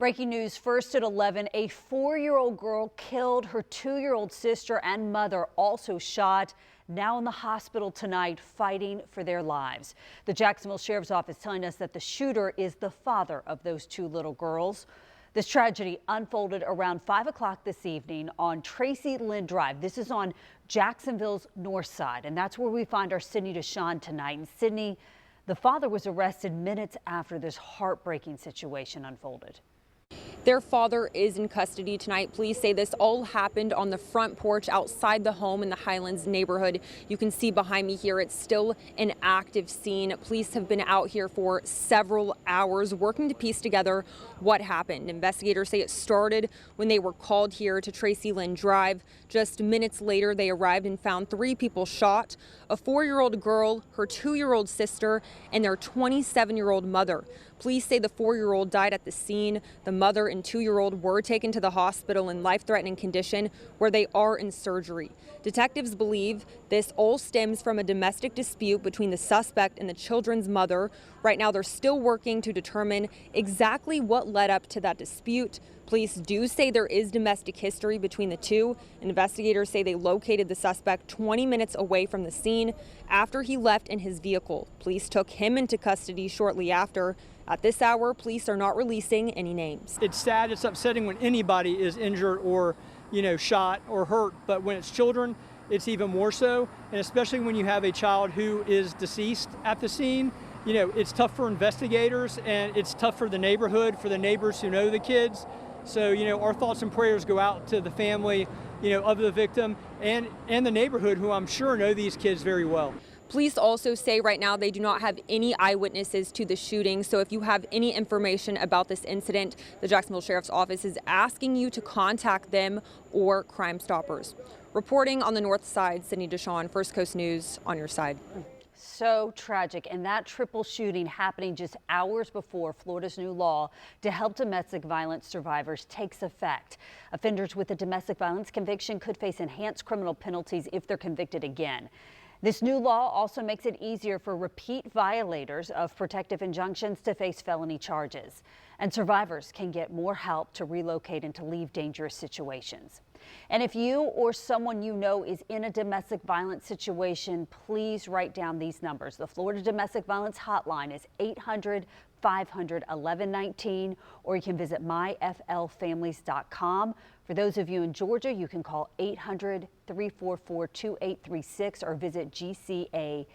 Breaking news first at 11. A 4-year-old girl killed her 2-year-old sister and mother, also shot, now in the hospital tonight fighting for their lives. The Jacksonville Sheriff's Office telling us that the shooter is the father of those 2 little girls. This tragedy unfolded around 5 o'clock this evening on Tracy Lynn Drive. This is on Jacksonville's Northside, and that's where we find our Sydney DeShawn tonight. And Sydney, the father was arrested minutes after this heartbreaking situation unfolded. Their father is in custody tonight. Police say this all happened on the front porch outside the home in the Highlands neighborhood. You can see behind me here, it's still an active scene. Police have been out here for several hours working to piece together what happened. Investigators say it started when they were called here to Tracy Lynn Drive. Just minutes later, they arrived and found 3 people shot, a 4-year-old girl, her 2-year-old sister, and their 27-year-old mother. Police say the 4-year-old died at the scene. The mother and 2-year-old were taken to the hospital in life-threatening condition where they are in surgery. Detectives believe this all stems from a domestic dispute between the suspect and the children's mother. Right now, they're still working to determine exactly what led up to that dispute. Police do say there is domestic history between the two. Investigators say they located the suspect 20 minutes away from the scene after he left in his vehicle. Police took him into custody shortly after. At this hour, police are not releasing any names. It's sad, it's upsetting when anybody is injured or, shot or hurt, but when it's children, it's even more so. And especially when you have a child who is deceased at the scene, it's tough for investigators and it's tough for the neighborhood, for the neighbors who know the kids. So, our thoughts and prayers go out to the family, of the victim and the neighborhood who I'm sure know these kids very well. Police also say right now they do not have any eyewitnesses to the shooting. So if you have any information about this incident, the Jacksonville Sheriff's Office is asking you to contact them or Crime Stoppers. Reporting on the North Side, Sydney DeShawn, First Coast News, on your side. So tragic, and that triple shooting happening just hours before Florida's new law to help domestic violence survivors takes effect. Offenders with a domestic violence conviction could face enhanced criminal penalties if they're convicted again. This new law also makes it easier for repeat violators of protective injunctions to face felony charges. And survivors can get more help to relocate and to leave dangerous situations. And if you or someone you know is in a domestic violence situation, please write down these numbers. The Florida Domestic Violence Hotline is 800-500-1119, or you can visit myflfamilies.com. For those of you in Georgia, you can call 800-344-2836 or visit gcadv.org.